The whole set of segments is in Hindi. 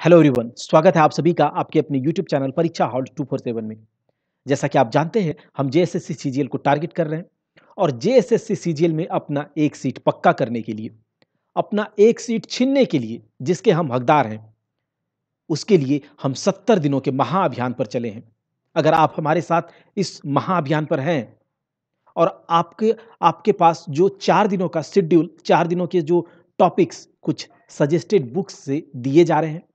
हेलो एवरीवन, स्वागत है आप सभी का आपके अपने यूट्यूब चैनल परीक्षा हॉल 247 में। जैसा कि आप जानते हैं, हम जेएसएससी सीजीएल को टारगेट कर रहे हैं और जेएसएससी सीजीएल में अपना एक सीट पक्का करने के लिए, अपना एक सीट छीनने के लिए जिसके हम हकदार हैं, उसके लिए हम 70 दिनों के महाअभियान पर चले हैं। अगर आप हमारे साथ इस महाअभियान पर हैं और आपके आपके पास जो 4 दिनों का शेड्यूल, 4 दिनों के जो टॉपिक्स कुछ सजेस्टेड बुक्स से दिए जा रहे हैं,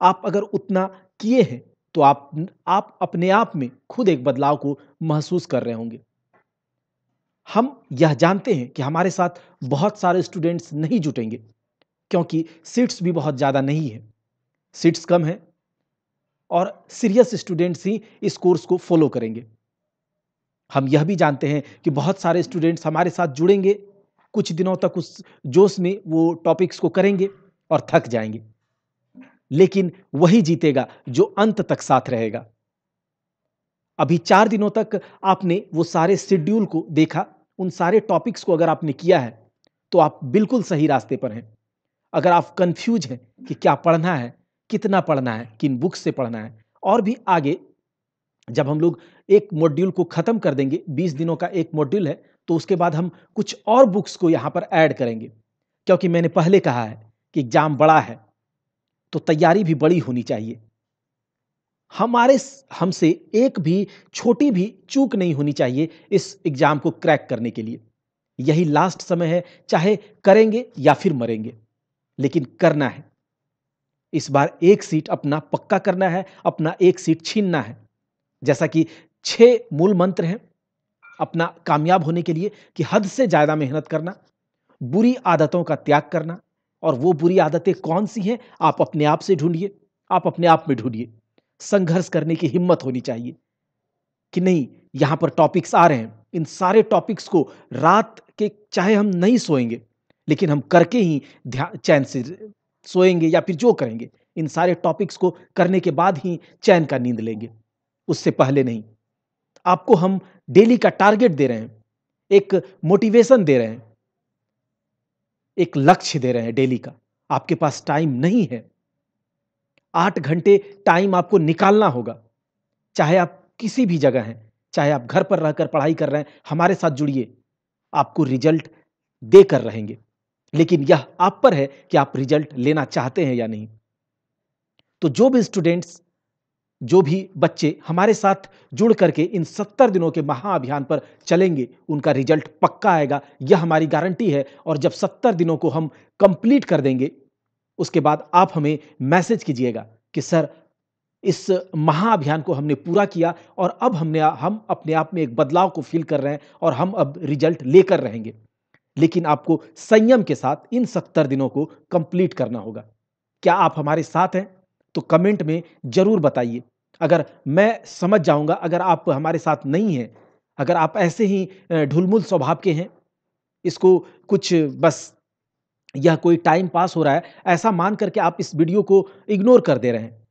आप अगर उतना किए हैं, तो आप अपने आप में खुद एक बदलाव को महसूस कर रहे होंगे। हम यह जानते हैं कि हमारे साथ बहुत सारे स्टूडेंट्स नहीं जुटेंगे, क्योंकि सीट्स भी बहुत ज़्यादा नहीं है, सीट्स कम हैं और सीरियस स्टूडेंट्स ही इस कोर्स को फॉलो करेंगे। हम यह भी जानते हैं कि बहुत सारे स्टूडेंट्स हमारे साथ जुड़ेंगे, कुछ दिनों तक उस जोश में वो टॉपिक्स को करेंगे और थक जाएँगे। लेकिन वही जीतेगा जो अंत तक साथ रहेगा। अभी 4 दिनों तक आपने वो सारे शेड्यूल को देखा, उन सारे टॉपिक्स को अगर आपने किया है, तो आप बिल्कुल सही रास्ते पर हैं। अगर आप कन्फ्यूज हैं कि क्या पढ़ना है, कितना पढ़ना है, किन बुक से पढ़ना है और भी आगे जब हम लोग एक मॉड्यूल को खत्म कर देंगे, 20 दिनों का एक मॉड्यूल है, तो उसके बाद हम कुछ और बुक्स को यहाँ पर ऐड करेंगे। क्योंकि मैंने पहले कहा है कि एग्ज़ाम बड़ा है, तो तैयारी भी बड़ी होनी चाहिए। हमसे एक भी छोटी भी चूक नहीं होनी चाहिए इस एग्जाम को क्रैक करने के लिए। यही लास्ट समय है, चाहे करेंगे या फिर मरेंगे, लेकिन करना है। इस बार एक सीट अपना पक्का करना है, अपना एक सीट छीनना है। जैसा कि 6 मूल मंत्र हैं अपना कामयाब होने के लिए कि हद से ज़्यादा मेहनत करना, बुरी आदतों का त्याग करना और वो बुरी आदतें कौन-सी हैं, आप अपने आप से ढूँढिए, आप अपने आप में ढूँढिए। संघर्ष करने की हिम्मत होनी चाहिए कि नहीं, यहाँ पर टॉपिक्स आ रहे हैं, इन सारे टॉपिक्स को रात के चाहे हम नहीं सोएँगे, लेकिन हम करके ही चैन से सोएँगे या फिर जो करेंगे, इन सारे टॉपिक्स को करने के बाद ही चैन का नींद लेंगे, उससे पहले नहीं। आपको हम डेली का टारगेट दे रहे हैं, एक मोटिवेशन दे रहे हैं, एक लक्ष्य दे रहे हैं डेली का। आपके पास टाइम नहीं है, 8 घंटे टाइम आपको निकालना होगा। चाहे आप किसी भी जगह हैं, चाहे आप घर पर रहकर पढ़ाई कर रहे हैं, हमारे साथ जुड़िए, आपको रिजल्ट देकर रहेंगे। लेकिन यह आप पर है कि आप रिजल्ट लेना चाहते हैं या नहीं। तो जो भी स्टूडेंट्स, जो भी बच्चे हमारे साथ जुड़ करके इन 70 दिनों के महाअभियान पर चलेंगे, उनका रिजल्ट पक्का आएगा, यह हमारी गारंटी है। और जब 70 दिनों को हम कंप्लीट कर देंगे, उसके बाद आप हमें मैसेज कीजिएगा कि सर, इस महाअभियान को हमने पूरा किया और अब हम अपने आप में एक बदलाव को फ़ील कर रहे हैं और हम अब रिजल्ट लेकर रहेंगे। लेकिन आपको संयम के साथ इन 70 दिनों को कंप्लीट करना होगा। क्या आप हमारे साथ हैं? तो कमेंट में ज़रूर बताइए। अगर मैं समझ जाऊँगा, अगर आप हमारे साथ नहीं हैं, अगर आप ऐसे ही ढुलमुल स्वभाव के हैं, इसको कुछ बस यह कोई टाइम पास हो रहा है, ऐसा मान करके आप इस वीडियो को इग्नोर कर दे रहे हैं,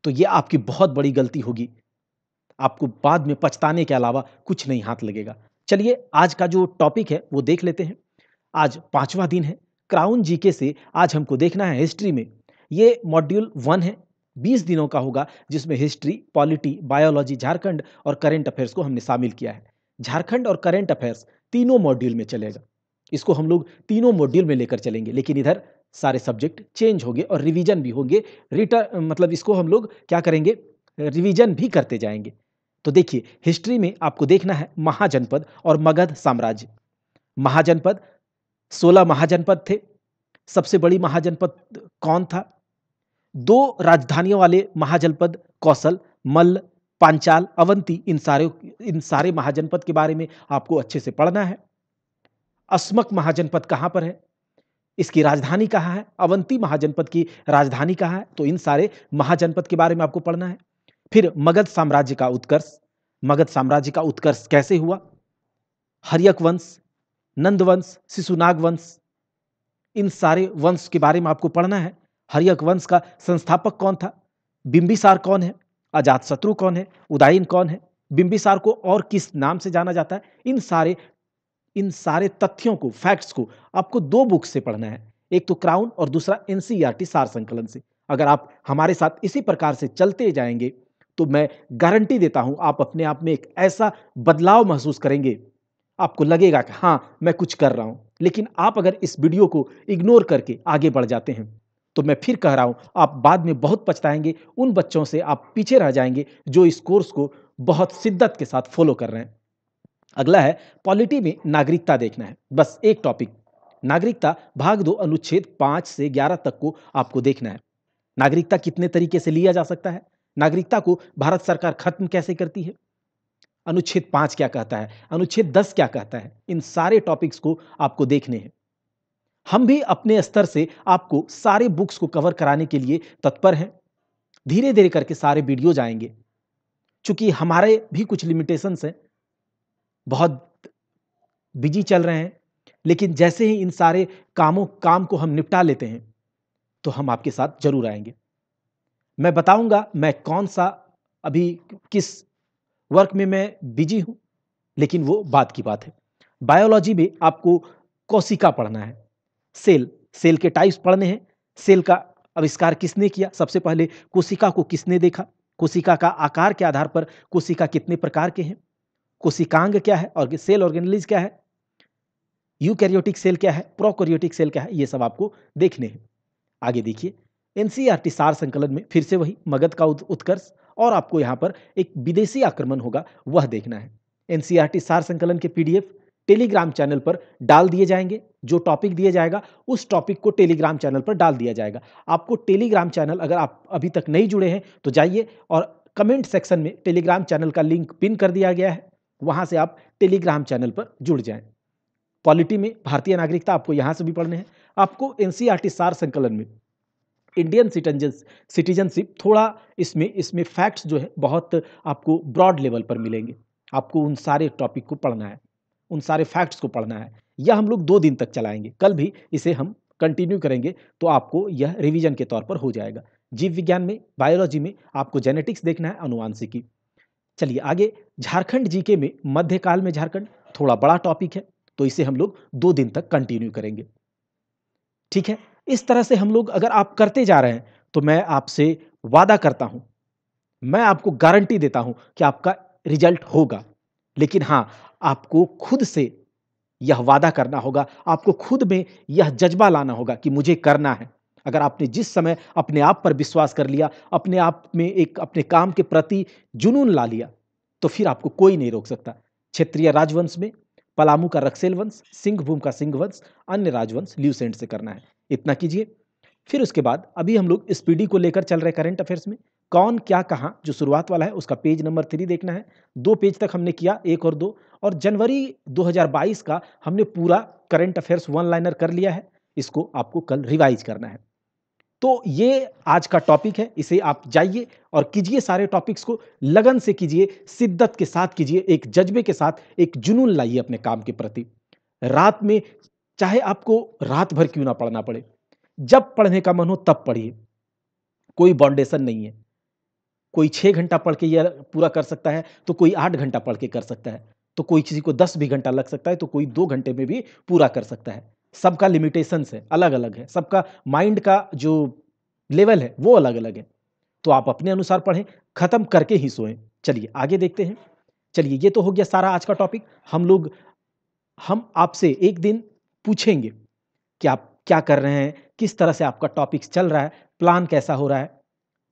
तो ये आपकी बहुत बड़ी गलती होगी। आपको बाद में पछताने के अलावा कुछ नहीं हाथ लगेगा। चलिए, आज का जो टॉपिक है वो देख लेते हैं। आज 5वां दिन है। क्राउन जीके से आज हमको देखना है हिस्ट्री में। ये मॉड्यूल 1 है, 20 दिनों का होगा, जिसमें हिस्ट्री, पॉलिटी, बायोलॉजी, झारखंड और करंट अफेयर्स को हमने शामिल किया है। झारखंड और करंट अफेयर्स तीनों मॉड्यूल में चलेगा। इसको हम लोग तीनों मॉड्यूल में लेकर चलेंगे, लेकिन इधर सारे सब्जेक्ट चेंज होंगे और रिवीजन भी होंगे। मतलब इसको हम लोग क्या करेंगे, रिवीजन भी करते जाएंगे। तो देखिए, हिस्ट्री में आपको देखना है महाजनपद और मगध साम्राज्य। महाजनपद, 16 महाजनपद थे। सबसे बड़ी महाजनपद कौन था? 2 राजधानियों वाले महाजनपद कौशल, मल्ल, पांचाल, अवंती, इन सारे महाजनपद के बारे में आपको अच्छे से पढ़ना है। अस्मक महाजनपद कहाँ पर है? इसकी राजधानी कहाँ है? अवंती महाजनपद की राजधानी कहाँ है? तो इन सारे महाजनपद के बारे में आपको पढ़ना है। फिर मगध साम्राज्य का उत्कर्ष। मगध साम्राज्य का उत्कर्ष कैसे हुआ? हर्यक वंश, नंद वंश, शिशुनाग वंश, इन सारे वंश के बारे में आपको पढ़ना है। हर्यक वंश का संस्थापक कौन था? बिंबिसार कौन है? अजातशत्रु कौन है? उदयन कौन है? बिंबिसार को और किस नाम से जाना जाता है? इन सारे तथ्यों को, फैक्ट्स को आपको 2 बुक से पढ़ना है। एक तो क्राउन और दूसरा एनसीईआरटी सार संकलन से। अगर आप हमारे साथ इसी प्रकार से चलते जाएंगे तो मैं गारंटी देता हूं आप अपने आप में एक ऐसा बदलाव महसूस करेंगे, आपको लगेगा कि हाँ मैं कुछ कर रहा हूं। लेकिन आप अगर इस वीडियो को इग्नोर करके आगे बढ़ जाते हैं तो मैं फिर कह रहा हूं आप बाद में बहुत पछताएंगे, उन बच्चों से आप पीछे रह जाएंगे जो इस कोर्स को बहुत शिद्दत के साथ फॉलो कर रहे हैं। अगला है पॉलिटी में नागरिकता देखना है, बस एक टॉपिक नागरिकता भाग 2 अनुच्छेद 5 से 11 तक को आपको देखना है। नागरिकता कितने तरीके से लिया जा सकता है, नागरिकता को भारत सरकार खत्म कैसे करती है, अनुच्छेद 5 क्या कहता है, अनुच्छेद 10 क्या कहता है, इन सारे टॉपिक्स को आपको देखने हैं। हम भी अपने स्तर से आपको सारे बुक्स को कवर कराने के लिए तत्पर हैं। धीरे धीरे करके सारे वीडियोज आएंगे, चूंकि हमारे भी कुछ लिमिटेशंस हैं, बहुत बिजी चल रहे हैं, लेकिन जैसे ही इन सारे काम को हम निपटा लेते हैं तो हम आपके साथ जरूर आएंगे। मैं बताऊंगा मैं कौन सा अभी किस वर्क में मैं बिजी हूं, लेकिन वो बात की बात है। बायोलॉजी में आपको कोशिका पढ़ना है, सेल के टाइप्स पढ़ने हैं। सेल का आविष्कार किसने किया, सबसे पहले कोशिका को किसने देखा, कोशिका का आकार के आधार पर कोशिका कितने प्रकार के हैं, कोशिकांग क्या है और सेल ऑर्गेनेलिज क्या है, यूकैरियोटिक सेल क्या है, प्रोकैरियोटिक सेल क्या है, ये सब आपको देखने हैं। आगे देखिए एनसीईआरटी सार संकलन में फिर से वही मगध का उत्कर्ष, और आपको यहाँ पर एक विदेशी आक्रमण होगा वह देखना है। एनसीईआरटी सार संकलन के पीडीएफ टेलीग्राम चैनल पर डाल दिए जाएंगे, जो टॉपिक दिया जाएगा उस टॉपिक को टेलीग्राम चैनल पर डाल दिया जाएगा। आपको टेलीग्राम चैनल अगर आप अभी तक नहीं जुड़े हैं तो जाइए और कमेंट सेक्शन में टेलीग्राम चैनल का लिंक पिन कर दिया गया है, वहां से आप टेलीग्राम चैनल पर जुड़ जाएं। पॉलिटी में भारतीय नागरिकता आपको यहां से भी पढ़ने हैं। आपको एनसीईआरटी सार संकलन में इंडियन सिटीजनशिप थोड़ा इसमें फैक्ट्स जो है बहुत आपको ब्रॉड लेवल पर मिलेंगे। आपको उन सारे टॉपिक को पढ़ना है, उन सारे फैक्ट्स को पढ़ना है। यह हम लोग 2 दिन तक चलाएंगे, कल भी इसे हम कंटिन्यू करेंगे तो आपको यह रिवीजन के तौर पर हो जाएगा। जीव विज्ञान में बायोलॉजी में आपको जेनेटिक्स देखना है, अनुवांशिकी। चलिए आगे झारखंड जीके में मध्यकाल में झारखंड थोड़ा बड़ा टॉपिक है, तो इसे हम लोग 2 दिन तक कंटिन्यू करेंगे। ठीक है, इस तरह से हम लोग अगर आप करते जा रहे हैं तो मैं आपसे वादा करता हूं, मैं आपको गारंटी देता हूं कि आपका रिजल्ट होगा। लेकिन हां, आपको खुद से यह वादा करना होगा, आपको खुद में यह जज्बा लाना होगा कि मुझे करना है। अगर आपने जिस समय अपने आप पर विश्वास कर लिया, अपने आप में एक अपने काम के प्रति जुनून ला लिया, तो फिर आपको कोई नहीं रोक सकता। क्षेत्रीय राजवंश में पलामू का रक्सेल वंश, सिंहभूम का सिंह वंश, अन्य राजवंश ल्यूसेंट से करना है। इतना कीजिए। फिर उसके बाद अभी हम लोग स्पीडी को लेकर चल रहे करंट अफेयर्स में कौन क्या कहां, जो शुरुआत वाला है उसका पेज नंबर 3 देखना है। 2 पेज तक हमने किया, 1 और 2, और जनवरी 2022 का हमने पूरा करंट अफेयर्स 1 लाइनर कर लिया है। इसको आपको कल रिवाइज करना है। तो ये आज का टॉपिक है, इसे आप जाइए और कीजिए, सारे टॉपिक्स को लगन से कीजिए, शिद्दत के साथ कीजिए, एक जज्बे के साथ, एक जुनून लाइए अपने काम के प्रति। रात में चाहे आपको रात भर क्यों ना पढ़ना पड़े, जब पढ़ने का मन हो तब पढ़िए, कोई बाउंडेशन नहीं है। कोई 6 घंटा पढ़ के यह पूरा कर सकता है तो कोई 8 घंटा पढ़ के कर सकता है, तो कोई किसी को 10 भी घंटा लग सकता है तो कोई 2 घंटे में भी पूरा कर सकता है। सबका लिमिटेशंस है, अलग अलग है, सबका माइंड का जो लेवल है वो अलग अलग है। तो आप अपने अनुसार पढ़ें, खत्म करके ही सोएं। चलिए आगे देखते हैं। चलिए, ये तो हो गया सारा आज का टॉपिक। हम आपसे एक दिन पूछेंगे कि आप क्या कर रहे हैं, किस तरह से आपका टॉपिक चल रहा है, प्लान कैसा हो रहा है,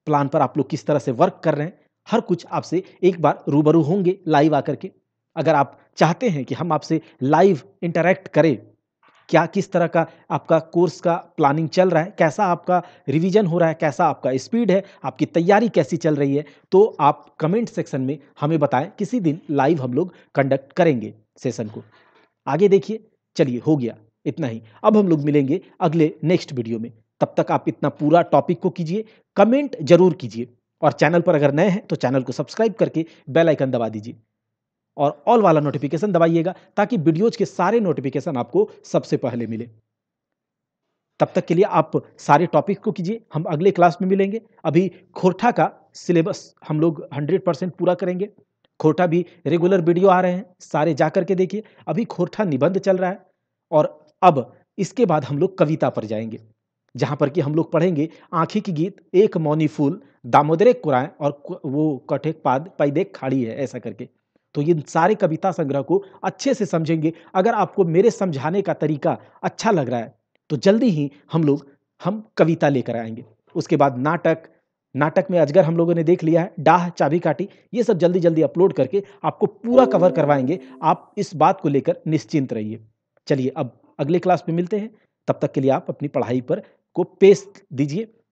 प्लान पर आप लोग किस तरह से वर्क कर रहे हैं, हर कुछ आपसे एक बार रूबरू होंगे लाइव आकर के। अगर आप चाहते हैं कि हम आपसे लाइव इंटरैक्ट करें, क्या किस तरह का आपका कोर्स का प्लानिंग चल रहा है, कैसा आपका रिवीजन हो रहा है, कैसा आपका स्पीड है, आपकी तैयारी कैसी चल रही है, तो आप कमेंट सेक्शन में हमें बताएं। किसी दिन लाइव हम लोग कंडक्ट करेंगे सेशन को। आगे देखिए। चलिए, हो गया इतना ही। अब हम लोग मिलेंगे अगले नेक्स्ट वीडियो में। तब तक आप इतना पूरा टॉपिक को कीजिए, कमेंट जरूर कीजिए, और चैनल पर अगर नए हैं तो चैनल को सब्सक्राइब करके बेल आइकन दबा दीजिए और ऑल वाला नोटिफिकेशन दबाइएगा, ताकि वीडियोज के सारे नोटिफिकेशन आपको सबसे पहले मिले। तब तक के लिए आप सारे टॉपिक को कीजिए, हम अगले क्लास में मिलेंगे। अभी खोरठा का सिलेबस हम लोग 100% पूरा करेंगे। खोरठा भी रेगुलर वीडियो आ रहे हैं, सारे जा करके देखिए। अभी खोरठा निबंध चल रहा है और अब इसके बाद हम लोग कविता पर जाएंगे। जहाँ पर कि हम लोग पढ़ेंगे आँखी की गीत, एक मौनी फूल, दामोदरे कुराएँ और वो कठे पाद पैदेख खाड़ी है, ऐसा करके। तो इन सारे कविता संग्रह को अच्छे से समझेंगे। अगर आपको मेरे समझाने का तरीका अच्छा लग रहा है, तो जल्दी ही हम कविता लेकर आएँगे। उसके बाद नाटक, नाटक में अजगर हम लोगों ने देख लिया है, डाह, चाबी काठी, ये सब जल्दी-जल्दी अपलोड करके आपको पूरा कवर करवाएँगे। आप इस बात को लेकर निश्चिंत रहिए। चलिए अब अगले क्लास में मिलते हैं। तब तक के लिए आप अपनी पढ़ाई पर को पेश दीजिए।